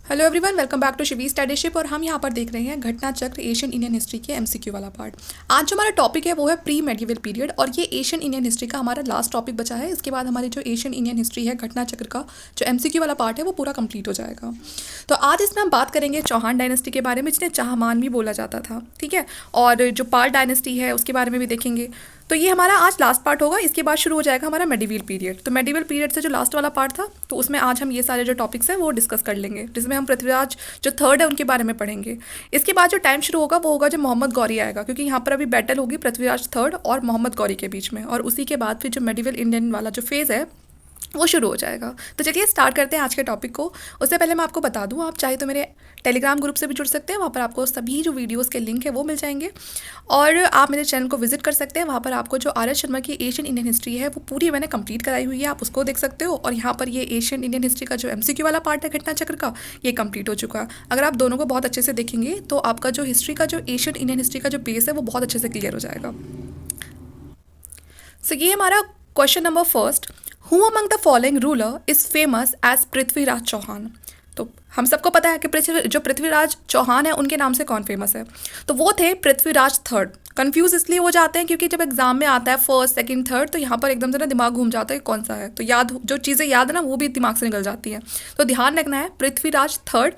Hello everyone, welcome back to Shivi studyship. और हम यहाँ पर देख रहे हैं घटना चक्र एशियन इंडियन हिस्ट्री के एमसीक्यू वाला पार्ट। आज जो हमारा टॉपिक है वो है प्री मेडिवल पीरियड, और ये एशियन इंडियन हिस्ट्री का हमारा लास्ट टॉपिक बचा है। इसके बाद हमारी जो एशियन इंडियन हिस्ट्री है घटना चक्र का जो एमसीक्यू वाला पार्ट है वो पूरा कंप्लीट हो जाएगा। तो आज इसमें हम बात करेंगे चौहान डायनेस्टी के बारे में, जिन्हें चाहमान भी बोला जाता था, ठीक है। और जो पाल डायनेस्टी है उसके बारे में भी देखेंगे। तो ये हमारा आज लास्ट पार्ट होगा। इसके बाद शुरू हो जाएगा हमारा मेडिवल पीरियड। तो मेडिवल पीरियड से जो लास्ट वाला पार्ट था तो उसमें आज हम ये सारे जो टॉपिक्स हैं वो डिस्कस कर लेंगे, जिसमें हम पृथ्वीराज जो थर्ड है उनके बारे में पढ़ेंगे। इसके बाद जो टाइम शुरू होगा वो होगा जब मोहम्मद गौरी आएगा, क्योंकि यहाँ पर अभी बैटल होगी पृथ्वीराज थर्ड और मोहम्मद गौरी के बीच में। और उसी के बाद फिर जो मेडिवल इंडियन वाला जो फेज़ है वो शुरू हो जाएगा। तो चलिए स्टार्ट करते हैं आज के टॉपिक को। उससे पहले मैं आपको बता दूं, आप चाहे तो मेरे टेलीग्राम ग्रुप से भी जुड़ सकते हैं। वहाँ पर आपको सभी जो वीडियोस के लिंक है वो मिल जाएंगे, और आप मेरे चैनल को विजिट कर सकते हैं। वहाँ पर आपको जो आर एस शर्मा की एशियन इंडियन हिस्ट्री है वो पूरी मैंने कंप्लीट कराई हुई है, आप उसको देख सकते हो। और यहाँ पर ये एशियन इंडियन हिस्ट्री का जो एमसीक्यू वाला पार्ट है घटना चक्र का, ये कंप्लीट हो चुका है। अगर आप दोनों को बहुत अच्छे से देखेंगे तो आपका जो हिस्ट्री का जो एशियन इंडियन हिस्ट्री का जो बेस है वो बहुत अच्छे से क्लियर हो जाएगा। सो ये हमारा question number first, who among the following ruler is famous as Prithviraj Chauhan. तो हम सबको पता है कि जो पृथ्वीराज चौहान है उनके नाम से कौन फेमस है, तो वो थे पृथ्वीराज थर्ड। कंफ्यूज इसलिए हो जाते हैं क्योंकि जब एग्जाम में आता है फर्स्ट सेकंड थर्ड तो यहाँ पर एकदम से ना दिमाग घूम जाता है कौन सा है, तो जो चीज़ें याद है ना वो भी दिमाग से निकल जाती हैं। तो ध्यान रखना है, पृथ्वीराज थर्ड,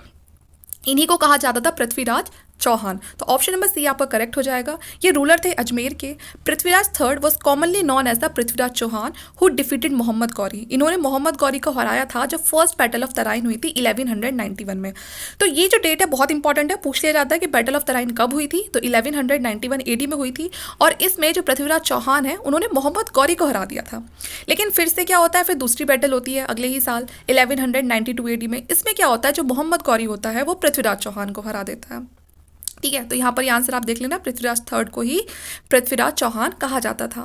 इन्हीं को कहा जाता था पृथ्वीराज चौहान। तो ऑप्शन नंबर सी आपका करेक्ट हो जाएगा। ये रूलर थे अजमेर के। Prithviraj third was commonly known as the Prithviraj Chauhan who defeated Mohammad Ghori. इन्होंने मोहम्मद गौरी को हराया था जब फर्स्ट बैटल ऑफ तराइन हुई थी 1191 में। तो ये जो डेट है बहुत इंपॉर्टेंट है, पूछ लिया जाता है कि बैटल ऑफ तराइन कब हुई थी, तो 1191 एडी में हुई थी। और इसमें जो पृथ्वीराज चौहान है उन्होंने मोहम्मद गौरी को हरा दिया था। लेकिन फिर से क्या होता है, फिर दूसरी बैटल होती है अगले ही साल 1192 एडी में। इसमें क्या होता है, जो मोहम्मद गौरी होता है वो पृथ्वीराज चौहान को हरा देता है, ठीक है। तो यहाँ पर आंसर आप देख लेना, पृथ्वीराज थर्ड को ही पृथ्वीराज चौहान कहा जाता था।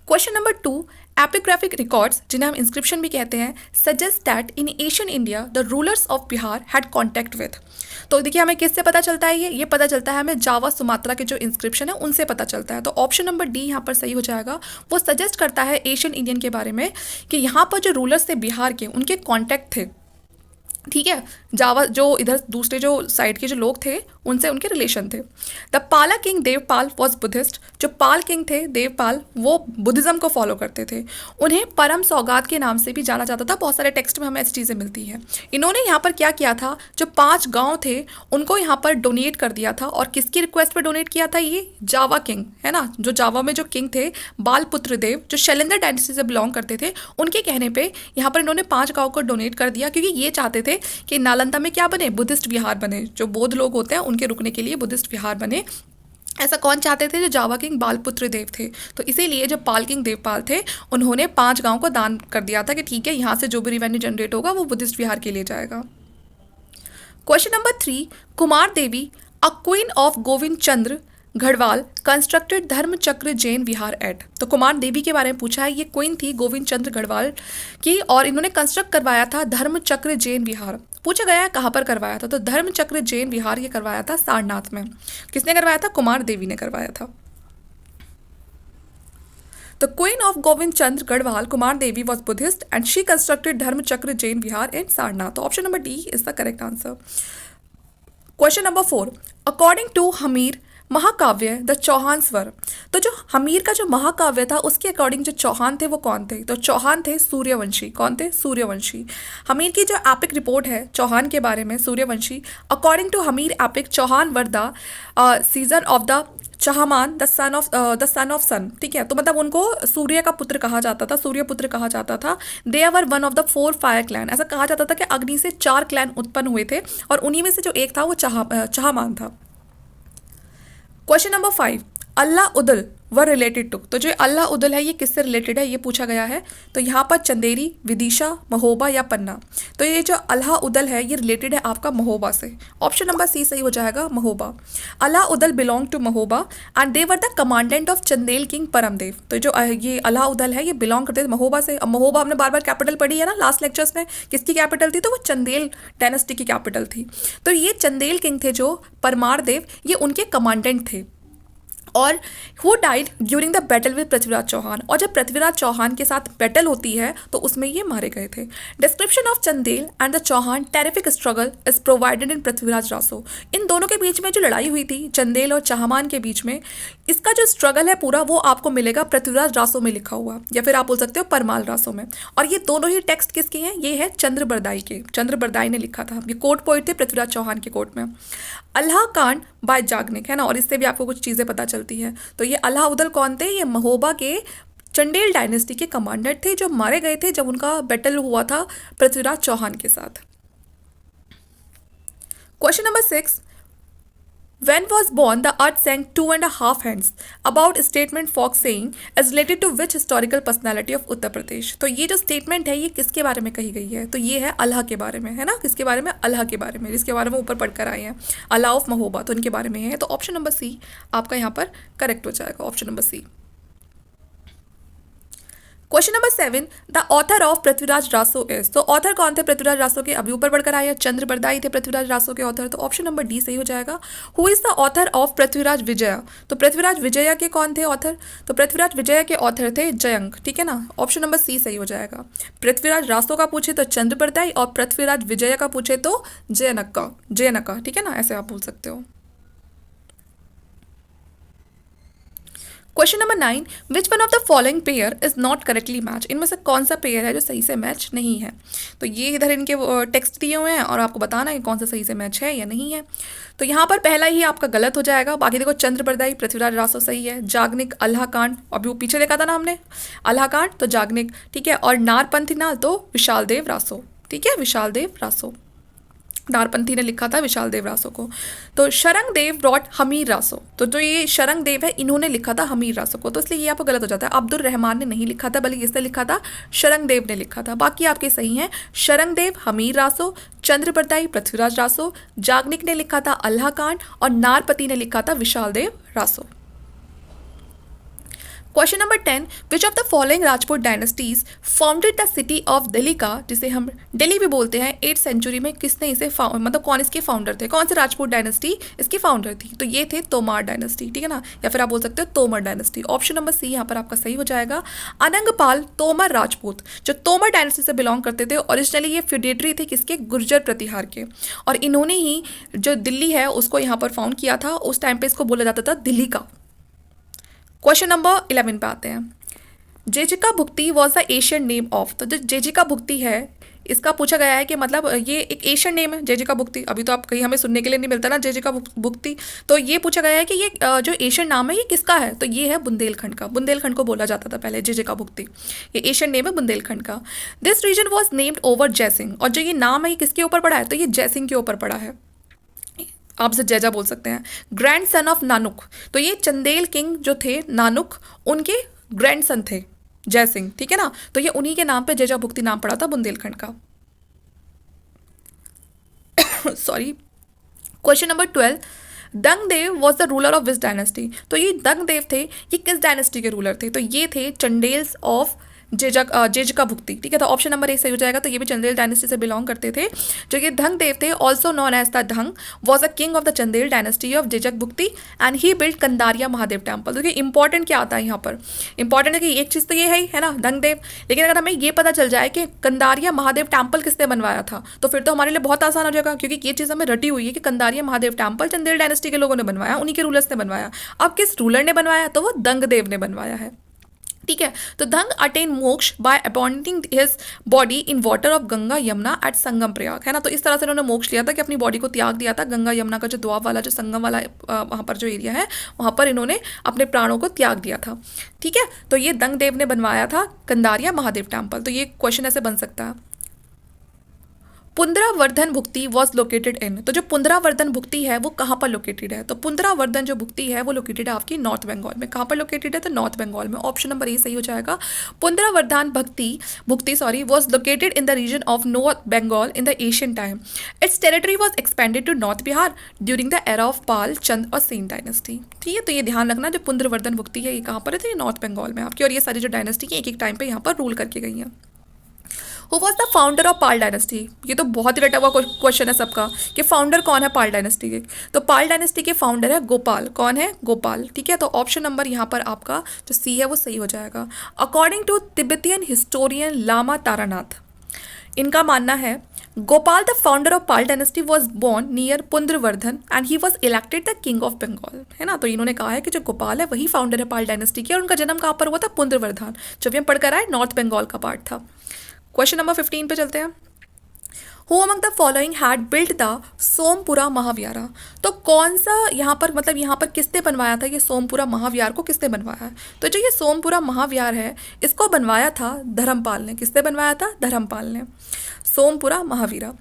क्वेश्चन नंबर 2, एपिग्राफिक रिकॉर्ड्स जिन्हें हम इंस्क्रिप्शन भी कहते हैं suggest that in Asian India the rulers of Bihar had contact with. तो देखिए हमें किससे पता चलता है, ये पता चलता है हमें जावा सुमात्रा के जो इंस्क्रिप्शन है उनसे पता चलता है। तो ऑप्शन नंबर डी यहाँ पर सही हो जाएगा। वो सजेस्ट करता है एशियन इंडियन के बारे में कि यहाँ पर जो रूलर्स थे बिहार के उनके कॉन्टैक्ट थे, ठीक है। जावा जो इधर दूसरे जो साइड के जो लोग थे उनसे उनके रिलेशन थे। द पाला किंग देवपाल वॉज बुद्धिस्ट। जो पाल किंग थे देवपाल वो बुद्धिज़्म को फॉलो करते थे। उन्हें परम सौगात के नाम से भी जाना जाता था। बहुत सारे टेक्स्ट में हमें ऐसी चीज़ें मिलती हैं। इन्होंने यहाँ पर क्या किया था, जो 5 गांव थे उनको यहाँ पर डोनेट कर दिया था। और किसकी रिक्वेस्ट पर डोनेट किया था, ये जावा किंग है ना, जो जावा में जो किंग थे बालपुत्र देव, जो शैलेंद्र डायनेस्टी से बिलोंग करते थे, उनके कहने पर यहाँ पर इन्होंने 5 गाँव को डोनेट कर दिया, क्योंकि ये चाहते थे कि नालंदा में क्या बने, बुद्धिस्ट विहार बने। जो बौद्ध लोग होते हैं उनके रुकने के लिए बुद्धिस्ट विहार बने। ऐसा कौन चाहते थे, जो जावा किंग बालपुत्र देव थे। तो इसीलिए जो पाल किंग देवपाल थे उन्होंने 5 गांव को दान कर दिया था कि ठीक है यहाँ से जो भी रिवेन्यू जनरेट होगा वो बुद्धिस्ट विहार के लिए जाएगा। Question number 3, Kumar Devi a queen of Govind Chandra Gahadwal constructed Dharmachakra Jain Vihar at. तो कुमार देवी के बारे में पूछा है। ये क्वीन थी गोविंद चंद्र गढ़वाल की, और इन्होंने कंस्ट्रक्ट करवाया था धर्मचक्र जैन विहार। पूछा गया है कहाँ पर करवाया था, तो धर्मचक्र जैन विहार ये करवाया था सारनाथ में। किसने करवाया था, कुमार देवी ने करवाया था। The queen of Govind Chandra Garhwal, Kumar Devi, was Buddhist and she constructed Dharmachakra Jain Vihar in Sarnath. So option number D is the correct answer. Question number 4. According to Hamir महाकाव्य the Chauhan स्वर। तो जो हमीर का जो महाकाव्य था उसके according जो चौहान थे वो कौन थे, तो चौहान थे सूर्यवंशी। कौन थे, सूर्यवंशी। हमीर की जो एपिक रिपोर्ट है चौहान के बारे में Suryavanshi, according to Hammir epic Chauhan were the season of the Chahaman the son of sun, ठीक है। तो मतलब उनको सूर्य का पुत्र कहा जाता था, सूर्य पुत्र कहा जाता था। They our one of the 4 fire clan. ऐसा कहा जाता था कि अग्नि से 4 क्लैन उत्पन्न हुए थे और उन्हीं में से जो एक था वो चहमान था। क्वेश्चन नंबर 5, अल्लाह उदल व रिलेटेड टू। तो जो अल्लाह उदल है ये किससे रिलेटेड है, ये पूछा गया है। तो यहाँ पर चंदेरी, विदिशा, महोबा या पन्ना। तो ये जो अल्लाह उदल है ये रिलेटेड है आपका महोबा से। ऑप्शन नंबर सी सही हो जाएगा, Mahoba. Alha Udal belong to Mahoba and they were the commandant of Chandel king Paramdev. तो जो ये अल्लाह उदल है ये बिलोंग करते थे महोबा से। अब महोबा हमने बार बार कैपिटल पढ़ी है ना लास्ट लेक्चर्स में, किसकी कैपिटल थी, तो वो चंदेल डायनेस्टी की कैपिटल थी। तो ये चंदेल किंग थे जो परमार देव, ये उनके कमांडेंट थे। और who died during the battle with Prithviraj Chauhan, और जब पृथ्वीराज चौहान के साथ बैटल होती है तो उसमें ये मारे गए थे। Description of Chandel and the Chauhan terrific struggle is provided in Prithviraj Raso. इन दोनों के बीच में जो लड़ाई हुई थी चंदेल और चहमान के बीच में, इसका जो स्ट्रगल है पूरा वो आपको मिलेगा पृथ्वीराज रासो में लिखा हुआ, या फिर आप बोल सकते हो परमाल रासो में। और ये दोनों ही टेक्स्ट किसके हैं, ये है चंद्रबरदाई के, चंद्रबरदाई ने लिखा था। ये कोर्ट पोइट थे पृथ्वीराज चौहान के कोर्ट में। अल्लाह कांड बाय जागनिक है ना, और इससे भी आपको कुछ चीज़ें पता चलती हैं। तो ये अलाउद्दीन कौन थे, ये महोबा के चंडेल डायनेस्टी के कमांडर थे जो मारे गए थे जब उनका बैटल हुआ था पृथ्वीराज चौहान के साथ। Question number 6, When was born the earth sank 2.5 hands? About statement folk saying is related to which historical personality of Uttar Pradesh? तो ये जो स्टेटमेंट है ये किसके बारे में कही गई है, तो ये है अल्लाह के बारे में, है ना। किसके बारे में, अल्लाह के बारे में, जिसके बारे में ऊपर पढ़कर आए हैं, अल्लाह ऑफ महोबा, तो इनके बारे में है। तो ऑप्शन नंबर सी आपका यहाँ पर करेक्ट हो जाएगा, option number C. Question number 7, the author of Prithviraj Raso is, तो ऑथर कौन थे पृथ्वीराज रासो के, अभी ऊपर पढ़कर आए हैं, चंद्रबरदाई थे पृथ्वीराज रासो के ऑथर, तो ऑप्शन नंबर डी सही हो जाएगा। Who is the author of Prithviraj Vijaya, तो पृथ्वीराज विजया के कौन थे ऑथर, तो पृथ्वीराज विजया के ऑथर थे जयंग, ठीक है ना, ऑप्शन नंबर सी सही हो जाएगा। पृथ्वीराज रासो का पूछे तो चंद्रबरदाई, और पृथ्वीराज विजया का पूछे तो जयनका, ठीक है ना, ऐसे आप बोल सकते हो। Question number 9, which one of the following pair is not correctly match, इनमें से कौन सा पेयर है जो सही से मैच नहीं है। तो ये इधर इनके टेक्स्ट दिए हुए हैं और आपको बताना है कौन सा सही से मैच है या नहीं है। तो यहाँ पर पहला ही आपका गलत हो जाएगा। बाकी देखो चंद्रबरदाई पृथ्वीराज रासो सही है, जागनिक अल्लाह कांड, अभी वो पीछे देखा था ना हमने, अल्लाह कांड तो जागनिक, ठीक है, और नारपंथी नाल तो विशाल देव रासो, ठीक है, विशाल देव रासो, नारपंथी ने लिखा था विशाल देव रासो को। तो शरंग देव रॉट हमीर रासो, तो जो ये शरंग देव है इन्होंने लिखा था हमीर रासो को, तो इसलिए ये आपको गलत हो जाता है। अब्दुल रहमान ने नहीं लिखा था, बल्कि इसने लिखा था शरंग देव ने लिखा था। बाकी आपके सही हैं, शरंग देव हमीर रासो, चंद्रबरदाई पृथ्वीराज रासो, जागनिक ने लिखा था अल्लाह कांड, और नारपति ने लिखा था Vishal Dev Raso. Question number 10, which of the following Rajput dynasties founded the city of Delhi का, जिसे हम दिल्ली भी बोलते हैं, 8th सेंचुरी में किसने इसे मतलब कौन इसके फाउंडर थे, कौन से राजपूत डायनेस्टी इसकी फाउंडर थी, तो ये थे तोमार डायनेस्टी, ठीक है ना, या फिर आप बोल सकते हो Tomar dynasty. Option number C यहाँ पर आपका सही हो जाएगा। अनंगपाल तोमर राजपूत जो तोमर डायनेस्टी से बिलोंग करते थे, ओरिजिनली ये फ्यूडेटरी थे किसके, गुर्जर प्रतिहार के, और इन्होंने ही जो दिल्ली है उसको यहाँ पर फाउंड किया था। उस टाइम पे इसको बोला जाता था दिल्ली का। क्वेश्चन नंबर 11 पे आते हैं। Jejika Bhukti was the Asian name of, तो जो जेजिका भुक्ति है इसका पूछा गया है कि मतलब ये एक एशियन नेम है जेजिका भुक्ति, अभी तो आप कहीं हमें सुनने के लिए नहीं मिलता ना जेजिका भुक्ति, तो ये पूछा गया है कि ये जो एशियन नाम है ये किसका है, तो ये है बुंदेलखंड का, बुंदेलखंड को बोला जाता था पहले जेजिका भुक्ति, ये एशियन नेम है बुंदेलखंड का। This region was named over Jaisingh, और जो ये नाम है ये किसके ऊपर पड़ा है, तो ये जयसिंह के ऊपर पड़ा है, आप इसे जैजा बोल सकते हैं। ग्रैंड सन ऑफ नानुक, तो ये चंदेल किंग जो थे नानुक उनके ग्रैंड सन थे जय सिंह, ठीक है ना, तो ये उन्हीं के नाम पे जैजा भुक्ति नाम पड़ा था बुंदेलखंड का। Sorry. Question number 12, Dangdev was the ruler of which dynasty, तो ये दंगदेव थे ये किस डायनेस्टी के रूलर थे, तो ये थे चंडेल्स ऑफ जेजिका भुक्ति, ठीक है, तो ऑप्शन नंबर ए सही हो जाएगा। तो ये भी चंदेल डायनेस्टी से बिलोंग करते थे। जो ये धंग देव थे, also known as the Dhang, was a king of the Chandel dynasty of Jejak Bhukti and he build Kandariya Mahadev temple. तो ये इंपॉर्टेंट क्या आता है यहाँ पर, इंपॉर्टेंट है कि एक चीज़ तो ये है ना धंग देव, लेकिन अगर हमें ये पता चल जाए कि कंदारिया महादेव टेम्पल किसने बनवाया था तो फिर तो हमारे लिए बहुत आसान हो जाएगा, क्योंकि ये चीज़ हमें रटी हुई है कि कंदारिया महादेव टेम्पल चंदेल डायनेस्टी के लोगों ने बनवाया, उन्हीं के रूलर्स ने बनवाया। अब किस रूलर ने बनवाया, तो वो दंग देव ने बनवाया है, ठीक है। तो Dhang attain moksha by appointing his body in water of Ganga Yamuna at Sangam Prayag, है ना, तो इस तरह से उन्होंने मोक्ष लिया था कि अपनी बॉडी को त्याग दिया था गंगा यमुना का जो द्वाब वाला जो संगम वाला वहाँ पर जो एरिया है वहाँ पर इन्होंने अपने प्राणों को त्याग दिया था, ठीक है। तो ये दंग देव ने बनवाया था कंदारिया महादेव टेम्पल। तो ये क्वेश्चन ऐसे बन सकता है। पुंद्रावर्धन भुक्ति वॉज लोकेटेड इन, तो जो पुंद्रावर्धन भुक्ति है वो कहाँ पर लोकेटेड है, तो पुंद्रावर्धन जो भुक्ति है वो लोकेटेड है आपकी नॉर्थ बंगाल में। कहाँ पर लोकेटेड है, तो नॉर्थ बंगाल में। ऑप्शन नंबर ए सही हो जाएगा। Pundravardhan Bhukti was located in the region of north Bengal in the Asian time. Its territory was expanded to north Bihar during the era of Pal, Chand और सेन डायनेस्टी, ठीक है। तो ये ध्यान रखना, जो पुंद्रवर्धन भुक्ति है ये कहाँ पर है, तो ये नॉर्थ बंगाल में आपकी, और ये सारी जो डायनेस्टी है एक एक टाइम पर यहाँ पर रूल करके गई हैं। Who was the founder of Pal dynasty? ये तो बहुत ही रटा हुआ क्वेश्चन है सबका कि फाउंडर कौन है पाल डायनेस्टी के। तो पाल डायनेस्टी के फाउंडर है गोपाल। कौन है? गोपाल। ठीक है, तो ऑप्शन नंबर यहाँ पर आपका जो सी है वो सही हो जाएगा। According to Tibetan historian Lama Taranath, इनका मानना है Gopal the founder of Pal dynasty was born near Pundravardhan and he was elected the king of Bengal. है ना, तो इन्होंने कहा है कि जो गोपाल है वही फाउंडर है पाल डायनेस्टी की और उनका जन्म कहाँ पर हुआ था? पुंद्रवर्धन, जो भी हम पढ़कर आए नॉर्थ बंगाल का पार्ट था। क्वेश्चन नंबर 15 पे चलते हैं। Who among the following had built the Sompura Mahavihara? तो कौन सा यहाँ पर मतलब यहाँ पर किसने बनवाया था ये सोमपुरा महाविहार को? किसने बनवाया है? तो जो ये सोमपुरा महाविहार है इसको बनवाया था धर्मपाल ने। किसने बनवाया था? धर्मपाल ने। सोमपुरा महावीरा।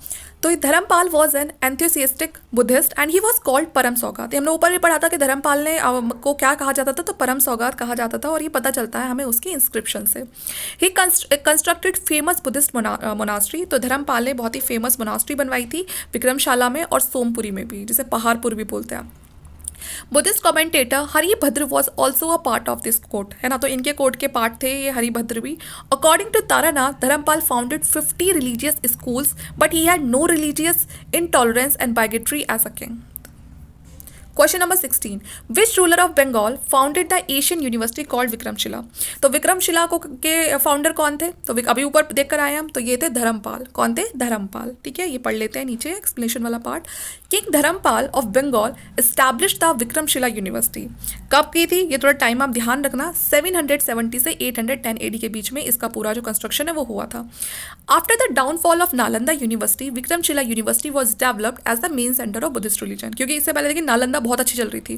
तो ये Dharmapal was an enthusiastic Buddhist and he was called Param Saugat. हमने ऊपर भी पढ़ा था कि धर्मपाल ने को क्या कहा जाता था? तो परम सौगात कहा जाता था और ये पता चलता है हमें उसकी इंस्क्रिप्शन से। ही कंस्ट्रक्टेड फेमस बुद्धिस्ट मोनास्ट्री। तो धर्मपाल ने बहुत ही फेमस मोनास्ट्री बनवाई थी विक्रमशाला में और सोमपुरी में भी, जिसे पहाड़पुर भी बोलते हैं। Buddhist commentator Haribhadra was also a part of this court. है ना, तो इनके कोर्ट के पार्ट थे ये हरिभद्र भी। According to Taranath, Dharmapal founded 50 religious schools but he had no religious intolerance and bigotry as a king. Question number 16, which ruler of Bengal founded the Asian university called Vikramshila? तो विक्रमशिला को के फाउंडर कौन थे? तो अभी ऊपर देख कर आए हम, तो ये थे धर्मपाल। कौन थे? धर्मपाल। ठीक है, ये पढ़ लेते हैं नीचे एक्सप्लेनेशन वाला part. King Dharmapal of Bengal establish the Vikramshila university. कब की थी? ये थोड़ा टाइम आप ध्यान रखना, 770 से 810 AD के बीच में इसका पूरा जो कंस्ट्रक्शन है वो हुआ था। After the downfall of Nalanda university, Vikramshila university was developed as the main centre of Buddhist religion. क्योंकि इससे पहले लेकिन नालंदा बहुत अच्छी चल रही थी,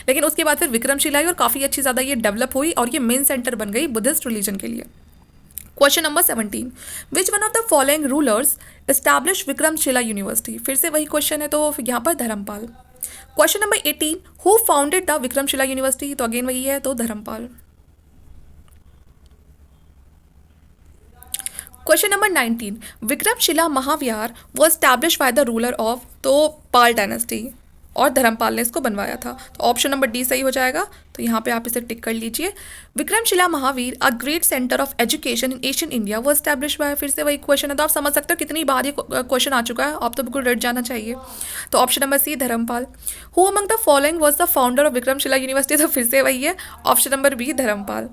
लेकिन उसके बाद फिर विक्रमशिला आई और काफ़ी अच्छी ज़्यादा ये डेवलप हुई और ये मेन सेंटर बन गई बुद्धिस्ट रिलीजन के लिए। Question number 17, which one of the following rulers establish Vikramshila university? फिर से वही क्वेश्चन है, तो यहाँ पर Dharmapal. Question number 18, who founded the Vikramshila university? तो अगेन वही है, तो Dharmapal. Question number 19, Vikramshila Mahavihara was establish by the ruler of, तो पाल डायनेस्टी और धर्मपाल ने इसको बनवाया था। तो ऑप्शन नंबर डी सही हो जाएगा, तो यहाँ पे आप इसे टिक कर लीजिए। Vikramshila Mahavir a great centre of education in Asian India वो एस्टैब्लिश हुआ है। फिर से वही क्वेश्चन है, तो आप समझ सकते हो कितनी बार ये क्वेश्चन आ चुका है, आप तो बिल्कुल रट जाना चाहिए। तो option number C Dharmapal. Who among the following was the founder of Vikramshila university? तो फिर से वही है, option number B Dharmapal.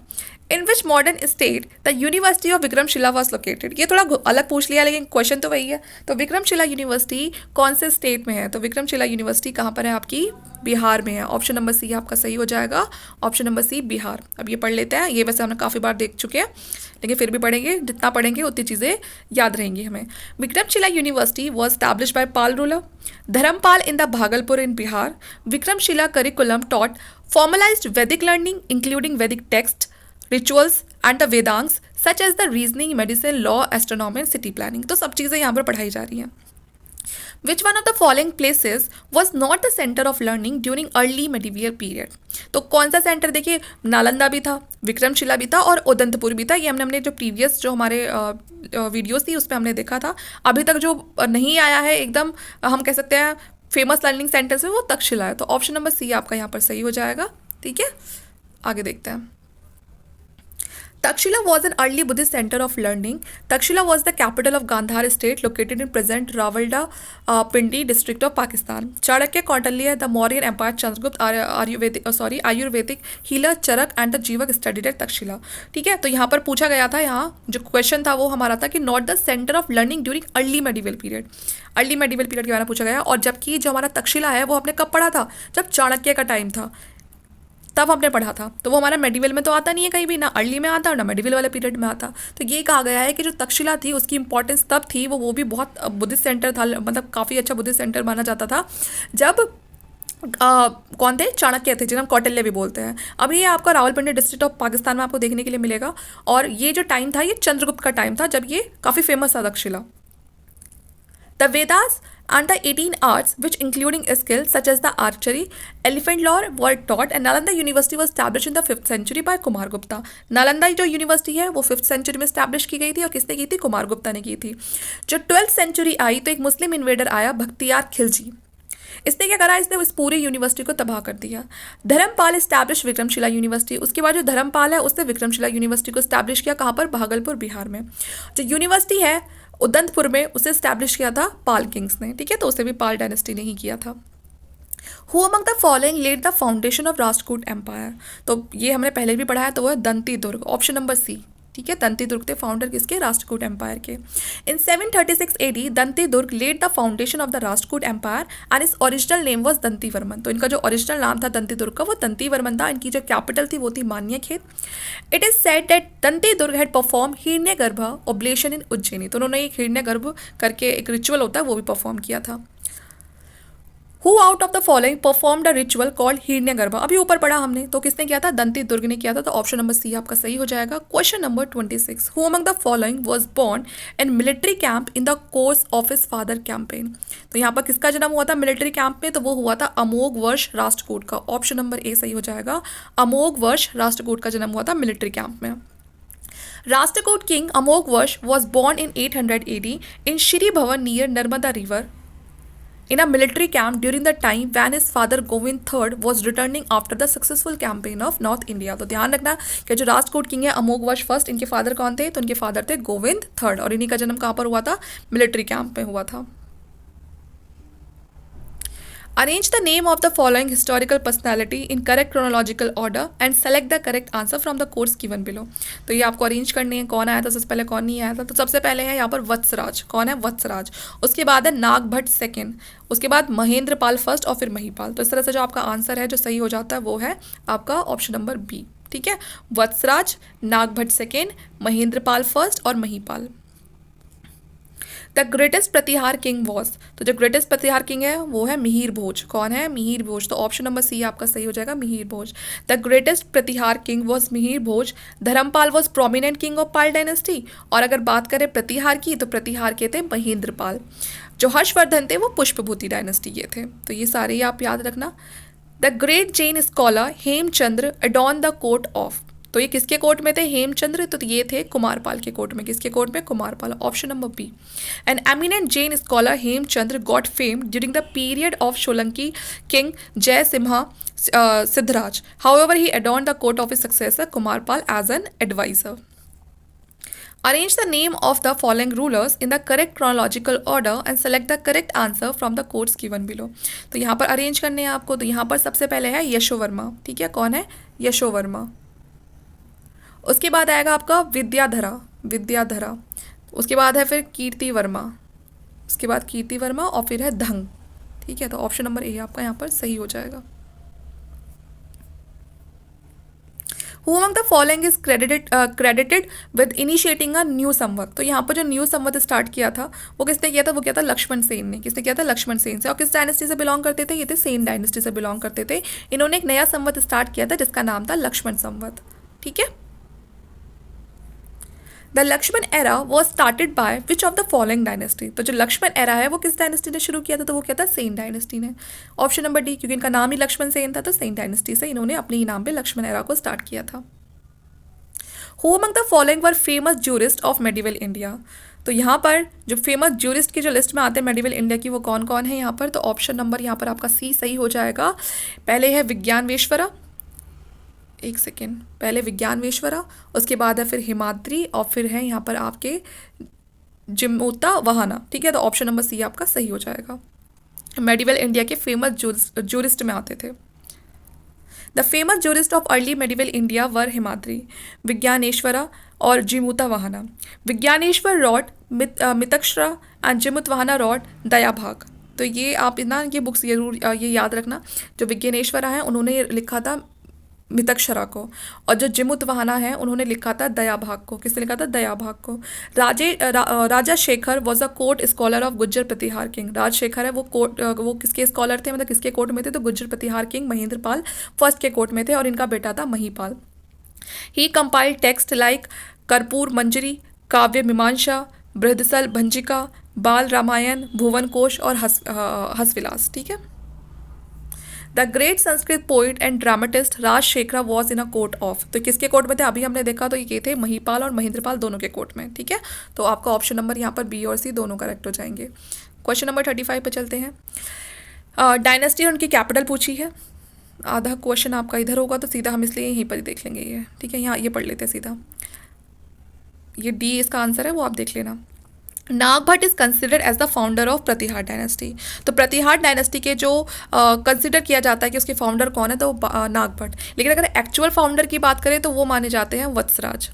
In which modern state the university of Vikramshila was located? ये थोड़ा अलग पूछ लिया, लेकिन क्वेश्चन तो वही है। तो विक्रमशिला यूनिवर्सिटी कौन से स्टेट में है? तो विक्रमशिला यूनिवर्सिटी कहाँ पर है आपकी? बिहार में है। ऑप्शन नंबर सी आपका सही हो जाएगा, ऑप्शन नंबर सी बिहार। अब ये पढ़ लेते हैं, ये वैसे हमने काफ़ी बार देख चुके हैं, लेकिन फिर भी पढ़ेंगे, जितना पढ़ेंगे उतनी चीज़ें याद रहेंगी हमें। Vikramshila university was establish by Pala ruler Dharmapal in the Bhagalpur in Bihar. Vikramshila curriculum taught formalized Vedic learning including Vedic text, rituals and the Vedangs such as the reasoning, medicine, law, astronomy and city planning। तो सब चीज़ें यहाँ पर पढ़ाई जा रही हैं। Which one of the following places was not the center of learning during early medieval period? तो कौन सा सेंटर? देखिए, नालंदा भी था, विक्रमशिला भी था और उदंतपुर भी था। ये हमने जो प्रीवियस जो हमारे वीडियोस थी उसमें हमने देखा था। अभी तक जो नहीं आया है एकदम, हम कह सकते हैं फेमस लर्निंग सेंटर्स में, वो तक्षशिला है। तो ऑप्शन नंबर सी आपका यहाँ पर सही हो जाएगा। ठीक है, आगे देखते हैं। Takshila was an early Buddhist center of learning. Takshila was the capital of Gandhar state located in present Rawalda, Pindi district of Pakistan. Chanakya, Kautilya, the Mauryan Empire, Chandragupta, Ayurvedic healer Charak and the Jivak studied at Takshila. ठीक है, तो यहाँ पर पूछा गया था, यहाँ जो क्वेश्चन था वो हमारा था कि not the centre of learning during early medieval period. Early medieval period के बारे में पूछा गया, और जबकि जो हमारा तक्षशिला है वो हमने कब पढ़ा था? जब चाणक्य का टाइम था, तब हमने पढ़ा था। तो वो हमारा मेडिवल में तो आता नहीं है कहीं भी, ना अर्ली में आता और ना मेडिवल वाले पीरियड में आता। तो ये कहा गया है कि जो तक्षशिला थी उसकी इंपॉर्टेंस तब थी, वो भी बहुत बुद्धिस्ट सेंटर था, मतलब काफ़ी अच्छा बुद्धिस्ट सेंटर माना जाता था, जब कौन थे? चाणक्य थे, जिन्हें हम कौटिल्य भी बोलते हैं। अब ये आपका रावलपिंडी डिस्ट्रिक्ट ऑफ पाकिस्तान में आपको देखने के लिए मिलेगा, और ये जो टाइम था ये चंद्रगुप्त का टाइम था, जब ये काफ़ी फेमस था Takshashila. The Vedas and the 18 arts, which including skills such as the archery, elephant lore, were taught, and Nalanda University was established in the 5th century by Kumargupta. Nalanda जो यूनिवर्सिटी है वो 5th सेंचुरी में establish की गई थी, और किसने की थी? कुमारगुप्ता ने की थी। जो 12th सेंचुरी आई तो एक मुस्लिम इन्वेडर आया, भख्तियार खिलजी। इसने क्या करा, इसने उस पूरी यूनिवर्सिटी को तबाह कर दिया। धर्मपाल इस्टेब्लिश विक्रमशिला यूनिवर्सिटी, उसके बाद जो धर्मपाल है उसने विक्रमशिला यूनिवर्सिटी को इस्टेब्लिश किया, कहाँ पर, भागलपुर बिहार में। जो यूनिवर्सिटी है उदंतपुर में, उसे इस्टेब्लिश किया था पाल किंग्स ने, ठीक है, तो उसे भी पाल डायनेस्टी ने ही किया था। Who among the following led the foundation of Rashtrakuta empire, तो ये हमने पहले भी पढ़ा है, तो वो है दंती दुर्ग, ऑप्शन नंबर सी, ठीक है, दंती दुर्ग थे फाउंडर किसके, राष्ट्रकूट एम्पायर के। In 736 AD Danti Durga led the foundation of the Rashtrakuta empire and his original name was Danti Varman, तो इनका जो ओरिजिनल नाम था दंती दुर्ग का वो दंती वर्मन था। इनकी जो कैपिटल थी वो थी Manyakheta. It is said that Danti Durga had perform Hiranyagarbha ओब्लेशन इन उज्जैनी, तो उन्होंने एक हिरण्य गर्भ करके एक रिचुअल होता है वो भी परफॉर्म किया था। Who out of the following performed a ritual called हिरण्य गर्भ, अभी ऊपर पढ़ा हमने, तो किसने किया था, दंती दुर्ग ने किया था, तो ऑप्शन नंबर सी आपका सही हो जाएगा। Question number 26, who among the following was born in military camp in the course of his father campaign, तो यहाँ पर किसका जन्म हुआ था मिलिट्री कैंप में, तो वो हुआ था अमोघ वर्ष राष्ट्रकूट का, ऑप्शन नंबर ए सही हो जाएगा। अमोघ वर्ष राष्ट्रकूट का जन्म हुआ था मिलिट्री कैंप में। राष्ट्रकूट किंग अमोघ वर्ष वॉज बोर्न इन 800 AD इन श्री भवन near Narmada river in a military camp during the time when his father Govind III was returning after the successful campaign of North India, तो ध्यान रखना कि जो राष्ट्रकूट किंग है अमोघ वर्ष फर्स्ट, इनके फादर कौन थे, तो इनके फादर थे गोविंद थर्ड, और इन्हीं का जन्म कहाँ पर हुआ था, मिलिट्री कैंप में हुआ था। Arrange the name of the following historical personality in correct chronological order and select the correct answer from the quotes given below, तो ये आपको अरेंज करने हैं, कौन आया था सबसे पहले, कौन नहीं आया था। तो सबसे पहले है यहाँ पर वत्सराज, कौन है, वत्सराज। उसके बाद है नागभट्ट सेकेंड, उसके बाद महेंद्र पाल फर्स्ट और फिर महिपाल। तो इस तरह से जो आपका आंसर है जो सही हो जाता है वो है आपका ऑप्शन नंबर बी, ठीक है, वत्सराज, नागभट्ट सेकेंड, महेंद्र पाल फर्स्ट और Mahipal. The greatest Pratihara king was, तो जो ग्रेटेस्ट प्रतिहार किंग है वो है मिहिर भोज, कौन है, मिहिर भोज, तो ऑप्शन नंबर सी आपका सही हो जाएगा, Mihir Bhoj. The greatest Pratihara king was Mihir Bhoj. Dharmapal was prominent king of Pal dynasty, और अगर बात करें प्रतिहार की तो प्रतिहार के थे महेंद्र पाल। जो हर्षवर्धन थे वो पुष्पभूति डायनेस्टी के थे, तो ये सारे ही आप याद रखना। The great Jain scholar Hemchandra adorn the court of, तो ये किसके कोर्ट में थे, हेमचंद्र, तो ये थे कुमारपाल के कोर्ट में, किसके कोर्ट में, Kumarpal, option number B. An eminent Jain scholar Hemchandra got fame during the period of Solanki king Jai Simha Siddharaj, however he adorned the court of his successor Kumarpal as an advisor. Arrange the name of the following rulers in the correct chronological order and select the correct answer from the quotes given below, तो यहाँ पर arrange करने हैं आपको, तो यहाँ पर सबसे पहले है यशोवर्मा, ठीक है, कौन है, यशोवर्मा। उसके बाद आएगा आपका विद्याधरा, विद्याधरा। उसके बाद है फिर कीर्ति वर्मा, उसके बाद कीर्ति वर्मा और फिर है धंग, ठीक है, तो ऑप्शन नंबर ए आपका यहाँ पर सही हो जाएगा। Who among the following is credited with initiating a new संवत, तो यहाँ पर जो न्यू संवत स्टार्ट किया था वो किसने किया था, वो किया था लक्ष्मण सेन ने, किसने किया था, लक्ष्मण सेन से। और किस डायनेस्टी से बिलोंग करते थे, ये थे सेन डायनेस्टी से बिलोंग करते थे। इन्होंने एक नया संवत स्टार्ट किया था जिसका नाम था लक्ष्मण संवत, ठीक है। The Lakshman era was started by which of the following dynasty, तो जो लक्ष्मण एरा है वो किस डायनेस्टी ने शुरू किया था, तो वो क्या था, सेन डायनेस्टी ने, ऑप्शन नंबर डी, क्योंकि इनका नाम ही लक्ष्मण सेन था तो सेन डायनेस्टी से इन्होंने अपने ही नाम पे लक्ष्मण एरा को स्टार्ट किया था। Who among the following were famous jurist of medieval India, तो यहाँ पर जो फेमस ज्यूरिस्ट की जो लिस्ट में आते हैं मेडिवल इंडिया की वो कौन कौन है यहाँ पर, तो ऑप्शन नंबर यहाँ पर आपका सी सही हो जाएगा। पहले है विज्ञानवेश्वरा, एक सेकेंड, पहले विज्ञानवेश्वरा, उसके बाद है फिर हिमाद्री और फिर है यहाँ पर आपके जिमोता वहाना, ठीक है, तो ऑप्शन नंबर सी आपका सही हो जाएगा। मेडिवल इंडिया के फेमस ज्यूरिस्ट में आते थे। The famous jurist of early medieval India were Himadri, Vijnaneshwara और Jimuta Vahana. Vijnaneshwar wrote Mitakshara and Jimut Vahana wrote Dayabhaga, तो ये आप ना ये बुक्स जरूर ये याद रखना। जो विज्ञानेश्वरा हैं उन्होंने लिखा था मितक्षरा को, और जो जिमुत वहाना है उन्होंने लिखा था दयाभाग को, किसने लिखा था, दयाभाग को। Raja Shekhar was a court scholar of Gujjar Pratihar king, Raj Shekhar है वो किसके स्कॉलर थे, मतलब किसके कोर्ट में थे, तो गुज्जर प्रतिहार किंग महेंद्र पाल फर्स्ट के कोर्ट में थे और इनका बेटा था महिपाल। ही कंपाइल्ड टेक्स्ट लाइक कर्पूर मंजरी, काव्य मीमांसा, बृहदसल भंजिका, बाल रामायण, भुवन कोश और हसविलास, ठीक है। The great Sanskrit poet and dramatist Rajshekhara was in a court of, तो किसके कोर्ट में थे, अभी हमने देखा तो ये थे महिपाल और महेंद्रपाल दोनों के कोर्ट में, ठीक है। तो आपका ऑप्शन नंबर यहाँ पर बी और सी दोनों करेक्ट हो जाएंगे। क्वेश्चन नंबर 35 पे चलते हैं। डायनेस्टी और उनकी कैपिटल पूछी है। आधा क्वेश्चन आपका इधर होगा तो सीधा हम इसलिए यहीं पर ही देख लेंगे ये, ठीक है। यहाँ ये पढ़ लेते हैं सीधा, ये डी इसका आंसर है, वो आप देख लेना। Nagabhata is considered as the founder of Pratihara dynasty. तो प्रतिहार डायनेस्टी के जो कंसिडर किया जाता है कि उसके फाउंडर कौन है, तो नागभट्ट। लेकिन अगर एक्चुअल फाउंडर की बात करें तो वो माने जाते हैं वत्सराज।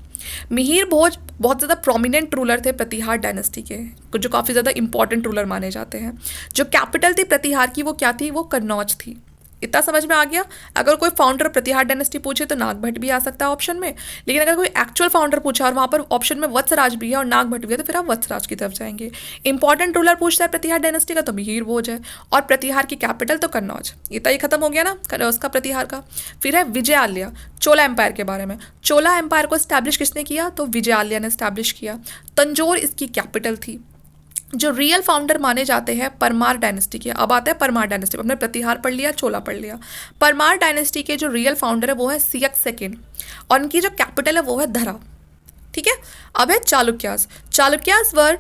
मिहिर भोज बहुत ज़्यादा प्रोमिनेंट रूलर थे प्रतिहार डायनेस्टी के, जो काफ़ी ज़्यादा इंपॉर्टेंट रूलर माने जाते हैं। जो कैपिटल थी प्रतिहार की वो क्या थी, वो कन्नौज थी। इतना समझ में आ गया। अगर कोई फाउंडर प्रतिहार डायनेस्टी पूछे तो नागभट्ट भी आ सकता है ऑप्शन में, लेकिन अगर कोई एक्चुअल फाउंडर पूछा और वहाँ पर ऑप्शन में वत्सराज भी है और नागभट्ट भी है तो फिर आप वत्सराज की तरफ जाएंगे। इंपॉर्टेंट रूलर पूछता है प्रतिहार डायनेस्टी का तो मिहिर भोज है, और प्रतिहार की कैपिटल तो कन्नौज। इतना ही खत्म हो गया ना उसका प्रतिहार का। फिर है विजयालय, चोला एम्पायर के बारे में। चोला एम्पायर को स्टैब्लिश किसने किया, तो विजयालय ने स्टैब्लिश किया। तंजौर इसकी कैपिटल थी। जो रियल फाउंडर माने जाते हैं परमार डायनेस्टी के, अब आते हैं परमार डायनेस्टी। हमने प्रतिहार पढ़ लिया, चोला पढ़ लिया। परमार डायनेस्टी के जो रियल फाउंडर है वो है सियक सेकेंड, और उनकी जो कैपिटल है वो है धरा, ठीक है। अब है चालुक्यास। चालुक्यास वर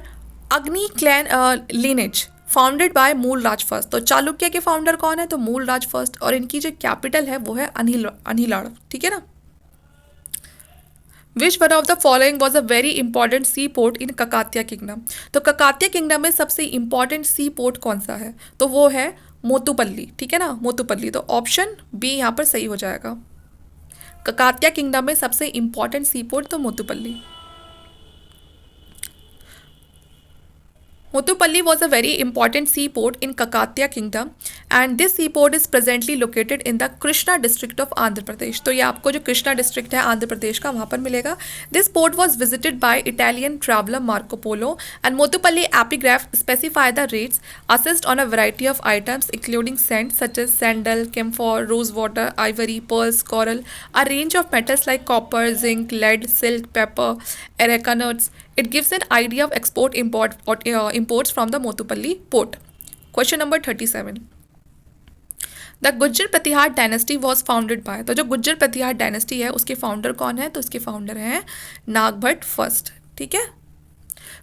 अग्नि clan lineage founded by Mulraj first. तो चालुक्य के फाउंडर कौन है, तो मूलराज फर्स्ट, और इनकी जो कैपिटल है वो है अनिलाड़, ठीक है ना। Which one of the following was a very important seaport in Kakatiya kingdom. तो ककातिया किंगडम में सबसे इंपॉर्टेंट सी पोर्ट कौन सा है, तो वो है मोतुपल्ली, ठीक है ना, मोतुपल्ली। तो ऑप्शन बी यहाँ पर सही हो जाएगा। ककातिया किंगडम में सबसे इंपॉर्टेंट सी पोर्ट तो मोतुपल्ली। Motupalli was a very important seaport in Kakatiya kingdom and this seaport is presently located in the Krishna district of Andhra Pradesh। तो ये आपको जो कृष्णा डिस्ट्रिक्ट है आंध्र प्रदेश का वहाँ पर मिलेगा। This port was visited by Italian traveler Marco Polo and Motupalli epigraph specify the rates assessed on a variety of items including scents such as sandal, camphor, rose water, ivory, pearls, coral, a range of metals like copper, zinc, lead, silk, pepper, areca nuts. It gives an idea of imports from the Motupalli port. Question number 37. The Gujjar Pratihara dynasty was founded by. तो जो गुज्जर प्रतिहार dynasty है उसके founder कौन है, तो उसके founder हैं Nagabhata first, ठीक है।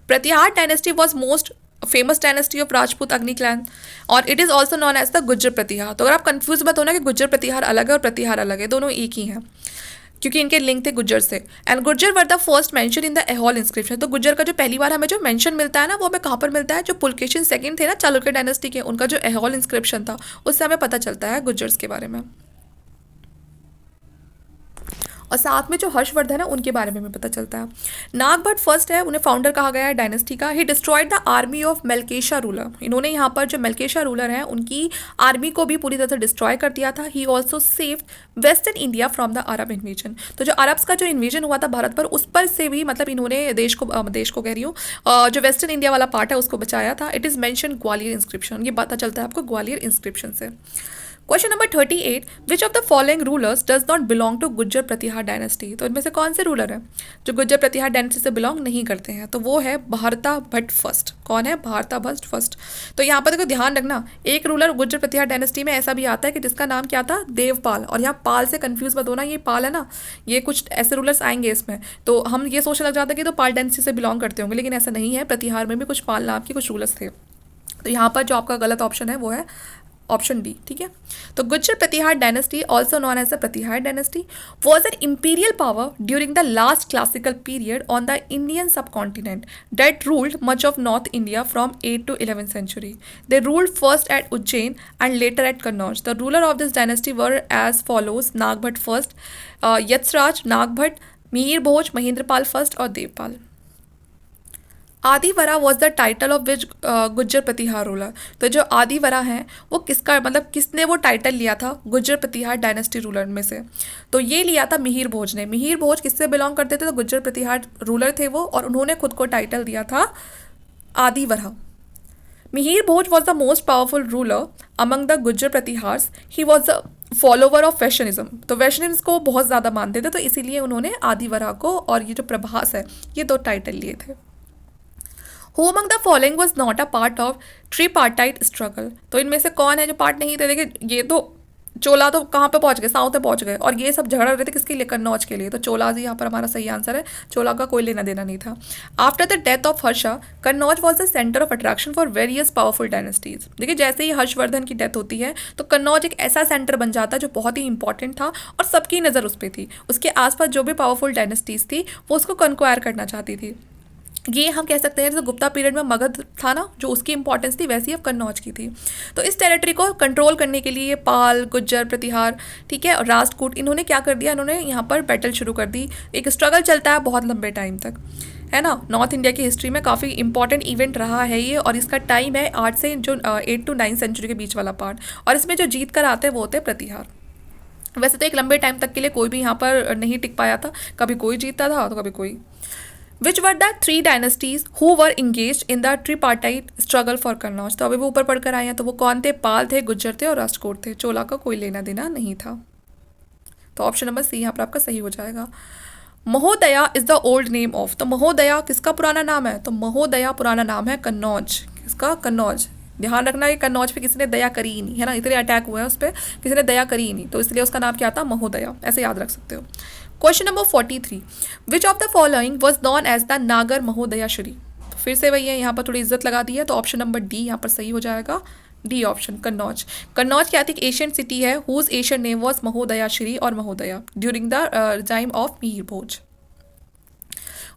Pratihar dynasty was most famous dynasty of Rajput Agni clan और it is also known as the Gujjar Pratihar. तो अगर आप कंफ्यूज मत होना कि गुज्जर प्रतिहार अलग है और प्रतिहार अलग है, दोनों एक ही हैं क्योंकि इनके लिंक थे गुज्जर से। And Gujjar were the first mention in the Aihole inscription. तो गुज्जर का जो पहली बार हमें जो मेंशन मिलता है ना वो हमें कहाँ पर मिलता है, जो पुलकेशिन सेकंड थे ना चालुक्य डायनेस्टी के, उनका जो एहॉल इंस्क्रिप्शन था उससे हमें पता चलता है गुज्जर्स के बारे में। और साथ में जो हर्षवर्धन है उनके बारे में भी पता चलता है। नागभट्ट फर्स्ट है, उन्हें फाउंडर कहा गया है डायनेस्टी का। He destroyed the army of Melkesha ruler. इन्होंने यहाँ पर जो मेलकेशा रूलर हैं उनकी आर्मी को भी पूरी तरह से डिस्ट्रॉय कर दिया था। He also saved western India from the Arab invasion. तो जो अरब्स का जो इन्वेजन हुआ था भारत पर उस पर से भी मतलब इन्होंने देश को कह रही हूँ जो वेस्टर्न इंडिया वाला पार्ट है उसको बचाया था। It is mention Gwalior inscription, ये पता चलता है आपको ग्वालियर इंस्क्रिप्शन से। Question number 38, which of the following rulers does not belong to Gujjar Pratihara dynasty. तो इनमें से कौन से रूलर हैं जो गुज्जर प्रतिहार डायनेस्टी से बिलोंग नहीं करते हैं, तो वो है भारता भट्ट फर्स्ट। कौन है, भारता भट्ट फर्स्ट। तो यहाँ पर देखो ध्यान रखना, एक रूलर गुज्जर प्रतिहार डायनेस्टी में ऐसा भी आता है कि जिसका नाम क्या था, देवपाल। और यहाँ पाल से कंफ्यूज मत होना, ये पाल है ना, ये कुछ ऐसे रूलर्स आएंगे इसमें तो हम ये सोचने लग जाते हैं कि तो पाल डायनेस्टी से बिलोंग करते होंगे, लेकिन ऐसा नहीं है। प्रतिहार में भी कुछ पाल नाम के कुछ रूलर्स थे। तो यहाँ पर जो आपका गलत ऑप्शन है वो है ऑप्शन डी, ठीक है। तो गुज्जर प्रतिहार dynasty also known as the Pratihar dynasty was an imperial power during the last classical period on the Indian subcontinent that ruled much of North India from 8th to 11th century. They ruled first at Ujjain and later at Kannauj. The ruler of this dynasty were as follows: Nagbhat first, Yatsraj, Nagbhat, Mihir Bhoj, Mahendrapal first और Devpal. Adivara was the title of which Gujjar Pratihar ruler. तो जो आदिवरा हैं वो किसका मतलब किसने वो title लिया था गुज्जर प्रतिहार डायनेस्टी रूलर में से, तो ये लिया था मिहिर भोज ने। मिहिर भोज किससे बिलोंग करते थे, तो गुज्जर प्रतिहार रूलर थे वो, और उन्होंने खुद को टाइटल दिया था Adivara. Mihir Bhoj was the most powerful ruler among the Gujjar Pratihars. He was the follower of Vaishnavism. तो वैष्णविज्म को बहुत ज़्यादा मानते थे, तो इसीलिए उन्होंने आदिवरा को और ये जो प्रभास है ये दो टाइटल लिए थे। Who among the following was not a part of tripartite struggle? तो इनमें से कौन है जो पार्ट नहीं थे, देखिए ये तो चोला तो कहाँ पे पहुंच गए, साउथ में पहुंच गए, और ये सब झगड़ रहे थे किसके लिए, कन्नौज के लिए। तो चोलाज यहाँ पर हमारा सही आंसर है, चोला का कोई लेना देना नहीं था। After the death of Harsha, Kannauj was the centre of attraction for various powerful dynasties. देखिए जैसे ही हर्षवर्धन की डेथ होती है तो कन्नौज एक ऐसा सेंटर बन जाता है जो बहुत ही इंपॉर्टेंट था और सबकी नज़र उस पर थी। उसके आसपास जो भी पावरफुल डायनेस्टीज थी वो उसको कंक्वायर करना चाहती थी। ये हम कह सकते हैं जैसे गुप्ता पीरियड में मगध था ना, जो उसकी इंपॉर्टेंस थी वैसी अब कन्नौज की थी। तो इस टेरिटरी को कंट्रोल करने के लिए पाल, गुज्जर, प्रतिहार, ठीक है, और राष्ट्रकूट, इन्होंने क्या कर दिया, इन्होंने यहाँ पर बैटल शुरू कर दी। एक स्ट्रगल चलता है बहुत लंबे टाइम तक, है ना। नॉर्थ इंडिया की हिस्ट्री में काफ़ी इंपॉर्टेंट इवेंट रहा है ये, और इसका टाइम है 8 से जो 8 to 9 सेंचुरी के बीच वाला पार्ट। और इसमें जो जीत कर आते हैं वो होते हैं प्रतिहार। वैसे तो एक लंबे टाइम तक के लिए कोई भी यहाँ पर नहीं टिक पाया था, कभी कोई जीतता था तो कभी कोई। Which were the 3 dynasties who were engage in the tripartite struggle for Kannauj. तो अभी वो ऊपर पढ़कर आए हैं, तो वो कौन थे, पाल थे, गुज्जर थे और राष्ट्रकूट थे। चोला का कोई लेना देना नहीं था। तो ऑप्शन नंबर सी यहाँ पर आपका सही हो जाएगा। महोदया is the old name of. तो महोदया किसका पुराना नाम है, तो महोदया पुराना नाम है कन्नौज। किसका, कन्नौज। ध्यान रखना कि कन्नौज पे किसी ने दया करी ही नहीं, है ना, इतने अटैक हुए हैं उस पर, किसी ने दया करी ही नहीं, तो इसलिए उसका नाम क्या था, महोदया। ऐसे याद रख सकते हो। Question number 43, which of the following was known as the Nagar Mahodaya Shri. फिर से वही है, यहाँ पर थोड़ी इज्जत लगा दी है, तो ऑप्शन नंबर डी यहाँ पर सही हो जाएगा। D option, Kannauj. कन्नौज क्या थी, एशियंट सिटी है हुज एशियन नेम वॉज महोदया श्री और महोदया during the time of Mir Bhoj.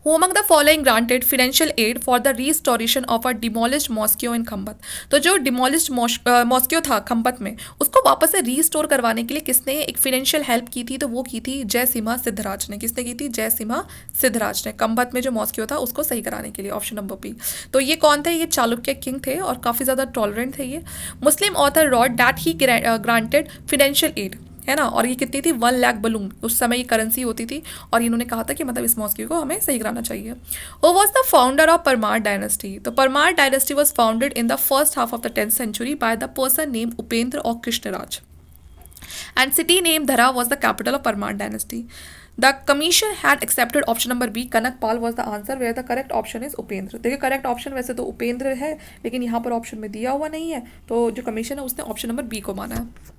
Who among the following granted financial aid for the restoration of a demolished mosque in खम्बत। तो जो डिमोलिश्ड मॉस्क्यो था खम्बत में, उसको वापस से रीस्टोर करवाने के लिए किसने एक फिनेंशियल हेल्प की थी, तो वो की थी जयसिम्हा सिद्धराज ने। किसने की थी, जयसिम्हा सिद्धराज ने, खम्बत में जो मॉस्क्यो था उसको सही कराने के लिए। Option number B. तो ये कौन थे, ये चालुक्य किंग थे और काफ़ी ज़्यादा टॉलरेंट थे ये। Muslim author wrote that he granted financial aid, है ना, और ये कितनी थी, 1 लाख बलून, उस समय ये करेंसी होती थी, और इन्होंने कहा था कि मतलब इस मॉस्क्यू को हमें सही कराना चाहिए। वो was the founder of Parmar dynasty. तो Parmar dynasty was founded in the first half of the 10th century by the person name Upendra और Krishnaraj, and city name Dhara was the capital of Parmar dynasty. The commission had accepted option number B, Kanakpal was the answer, where the correct option is Upendra. देखिए correct option वैसे तो उपेंद्र है, लेकिन यहाँ पर option में दिया हुआ नहीं है, तो जो कमीशन है उसने ऑप्शन नंबर बी को माना है।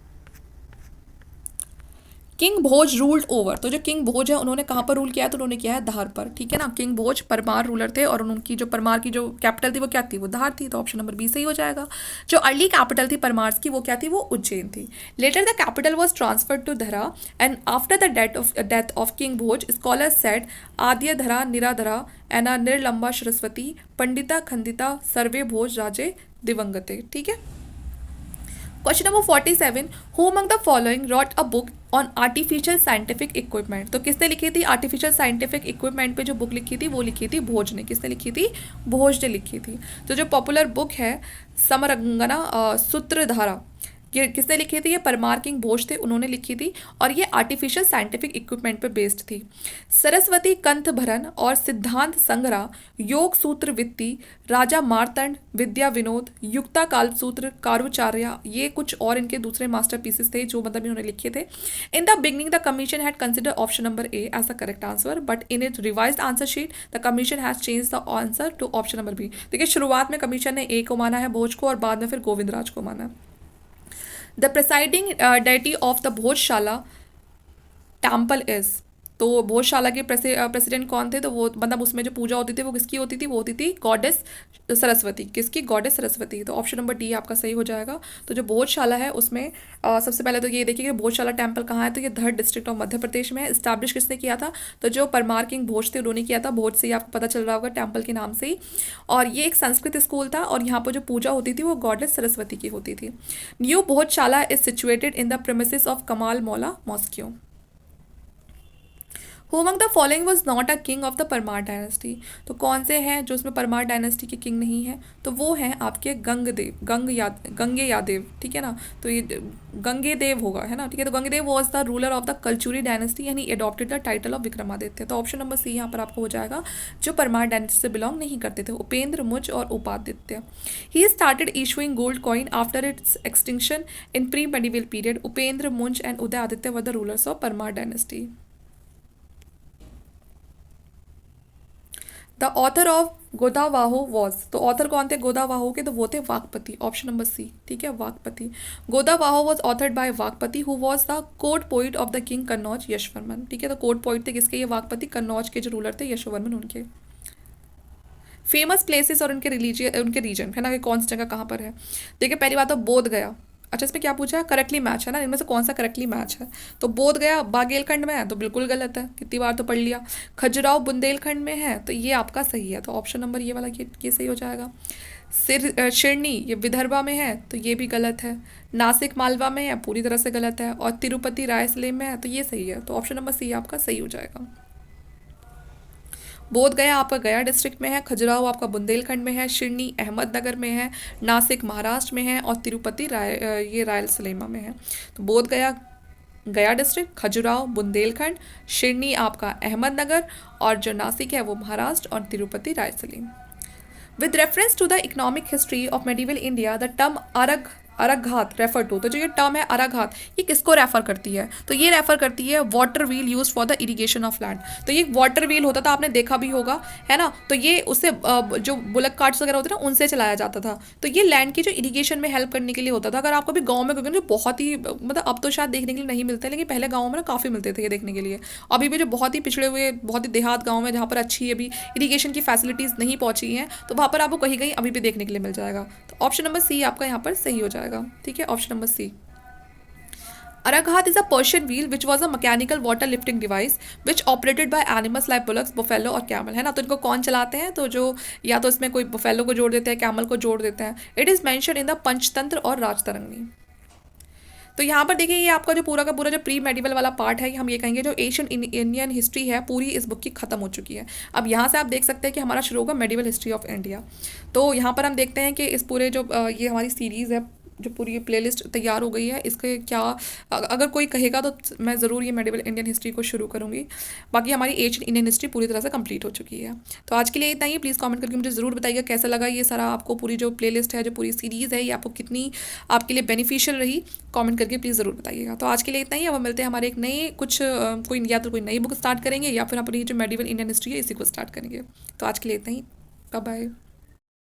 किंग भोज रूल्ड ओवर। तो जो किंग भोज है उन्होंने कहाँ पर रूल किया है, तो उन्होंने किया है धार पर, ठीक है ना। किंग भोज परमार रूलर थे और उनकी जो परमार की जो कैपिटल थी वो क्या थी, वो धार थी, तो ऑप्शन नंबर बी सही हो जाएगा। जो अर्ली कैपिटल थी परमार्स की वो क्या थी, वो उज्जैन थी। Later the capital was transferred to Dhara and after the death of king Bhoj scholar said आद्य धरा निराधरा एना निर्लंबा सरस्वती पंडिता खंडिता सर्वे भोज राजे दिवंगते, ठीक है। Question number 47, who among the following wrote a book on artificial scientific equipment. तो किसने लिखी थी, आर्टिफिशियल साइंटिफिक इक्विपमेंट पे जो बुक लिखी थी वो लिखी थी भोज ने। किसने लिखी थी, भोज ने लिखी थी। तो जो पॉपुलर बुक है समरंगना सूत्रधारा, ये किसने लिखी थी, ये परमार किंग भोज थे, उन्होंने लिखी थी, और ये आर्टिफिशियल साइंटिफिक इक्विपमेंट पे बेस्ड थी। सरस्वती कंथ भरन और सिद्धांत संग्रह, योग सूत्र वित्ती, राजा मारतंड, विद्या विनोद, युक्ता कालसूत्र, कारुचार्य, ये कुछ और इनके दूसरे मास्टर पीसेस थे जो मतलब इन्होंने लिखे थे। In the beginning the commission had consider option number A as the correct answer, but in it revised answer sheet the commission has change the answer to option number B. देखिए शुरुआत में commission ने ए को माना है भोज को, और बाद में फिर गोविंद राज को माना। The presiding deity of the Bhojshala temple is. तो भोजशाला के प्रेसिडेंट कौन थे, तो वो मतलब उसमें जो पूजा होती थी वो किसकी होती थी, वो होती थी गॉडेस सरस्वती। किसकी, गॉडेस सरस्वती। तो ऑप्शन नंबर डी आपका सही हो जाएगा। तो जो भोजशाला है उसमें सबसे पहले तो ये देखिए कि भोजशाला टेम्पल कहाँ है, तो ये धड़ डिस्ट्रिक्ट ऑफ मध्य प्रदेश में है। इस्टेब्लिश किसने किया था, तो जो परमार किंग भोज थे उन्होंने किया था। भोज से ही आपको पता चल रहा होगा टेम्पल के नाम से ही। और ये एक संस्कृत स्कूल था, और यहाँ पर जो पूजा होती थी वो गॉडेस सरस्वती की होती थी। New Bhojshala is situated in the premises of कमाल मौला mosque. Who among the following was not a king of the Parmar dynasty. तो कौन से हैं जो उसमें परमार डायनेस्टी के किंग नहीं है, तो वो हैं आपके गंगदेव, गंगे यादेव, ठीक है ना। तो ये गंगेदेव होगा, है ना, ठीक है। तो Gangeyadeva was the ruler of the Kalachuri dynasty and he adopted the title of Vikramaditya. तो ऑप्शन नंबर सी यहाँ पर आपको हो जाएगा, जो परमार डायनेस्टी से बिलोंग नहीं करते थे, उपेंद्र, मुज और Upaditya. He started issuing gold coin after its extinction in pre medieval period. Upendra, Munja and Uday Aditya were the rulers of Parmar dynasty. The author of Gaudavaho was, तो ऑथर कौन थे गोदावाहो के, तो वो थे वाकपति, ऑप्शन नंबर सी, ठीक है, Vakpati. Gaudavaho was authored by Vakpati who was the court poet of the king Kannauj Yashovarman, ठीक है, तो कोर्ट पोइट थे किसके, ये वाकपति, कन्नौज के जो रूलर थे यशवर्मन उनके। फेमस प्लेसेस और उनके रिलीजियन, उनके रीजन है ना, कि कौन सी जगह कहाँ पर है। देखिए पहली बात तो बोध गया, अच्छा इसमें क्या पूछा है, करेक्टली मैच है ना, इनमें से कौन सा करेक्टली मैच है। तो बोध गया बागेलखंड में है तो बिल्कुल गलत है, कितनी बार तो पढ़ लिया। खजुराहो बुंदेलखंड में है तो ये आपका सही है, तो ऑप्शन नंबर ये वाला ये सही हो जाएगा। शिरनी ये विदर्भा में है तो ये भी गलत है। नासिक मालवा में है, पूरी तरह से गलत है। और तिरुपति रायसलेम में है तो ये सही है, तो ऑप्शन नंबर सी आपका सही हो जाएगा। बोध गया आपका गया डिस्ट्रिक्ट में है, खजुराहो आपका बुंदेलखंड में है, शिरनी अहमदनगर में है, नासिक महाराष्ट्र में है, और तिरुपति ये रायलसीमा में है। तो बोध गया गया डिस्ट्रिक्ट, खजुराहो बुंदेलखंड, शिरनी आपका अहमदनगर, और जो नासिक है वो महाराष्ट्र, और Tirupati Rayalaseema. With reference to the economic history of medieval India the term arag araghatta refer to, तो जो ये टर्म है अरघात ये किसको रेफर करती है, तो ये रेफर करती है water wheel use for the irrigation of land. तो ये वाटर व्हील होता था, आपने देखा भी होगा है ना, तो ये उससे जो बुलक कार्ट्स वगैरह होते थे ना उनसे चलाया जाता था। तो ये लैंड की जो इरिगेशन में हेल्प करने के लिए होता था। अगर आपको भी गाँव में क्योंकि जो बहुत ही मतलब अब तो शायद देखने के लिए नहीं मिलते, लेकिन पहले गाँव में ना काफ़ी मिलते थे ये देखने के लिए। अभी भी जो बहुत ही पिछड़े हुए बहुत ही देहात गाँव में जहाँ पर अच्छी अभी इरिगेशन की फैसिलिटीज़ नहीं पहुँची हैं, तो वहाँ पर आपको कहीं कहीं अभी भी देखने के लिए मिल जाएगा। तो ऑप्शन नंबर सी आपका यहाँ पर सही हो जाएगा, ठीक है, option number C. Araghat is a Persian wheel which was a mechanical water lifting device which operated by animals like bullocks, buffalo और camel, है ना। तो इनको कौन चलाते हैं, तो जो या तो इसमें कोई buffalo को जोड़ देते हैं, camel को जोड़ देते हैं। It is mention in the Panchatantra और राजतरंगी। तो यहाँ पर देखिए ये आपका जो पूरा का पूरा जो प्री मेडिवल वाला पार्ट है, हम ये कहेंगे जो एशियन इंडियन हिस्ट्री है पूरी इस बुक की खत्म हो चुकी है। अब यहाँ से आप देख सकते हैं कि हमारा शुरू होगा मेडिवल हिस्ट्री ऑफ इंडिया। तो यहाँ पर हम देखते हैं कि इस पूरे जो ये हमारी सीरीज़ है, जो पूरी प्लेलिस्ट तैयार हो गई है, इसके क्या अगर कोई कहेगा तो मैं ज़रूर ये मेडिवल इंडियन हिस्ट्री को शुरू करूँगी। बाकी हमारी एशियन इंडियन हिस्ट्री पूरी तरह से कंप्लीट हो चुकी है। तो आज के लिए इतना ही। प्लीज़ कमेंट करके मुझे ज़रूर बताइएगा कैसा लगा ये सारा, आपको पूरी जो प्लेलिस्ट है, जो पूरी सीरीज़ है, ये आपको कितनी आपके लिए बेनिफिशियल रही, कमेंट करके प्लीज़ ज़रूर बताइएगा। तो आज के लिए इतना ही। अब मिलते हैं हमारे एक नए कुछ कोई या तो कोई नई बुक स्टार्ट करेंगे या फिर अपनी जो मेडिवल इंडियन हिस्ट्री है इसी को स्टार्ट करेंगे। तो आज के लिए इतना ही, बाय बाय।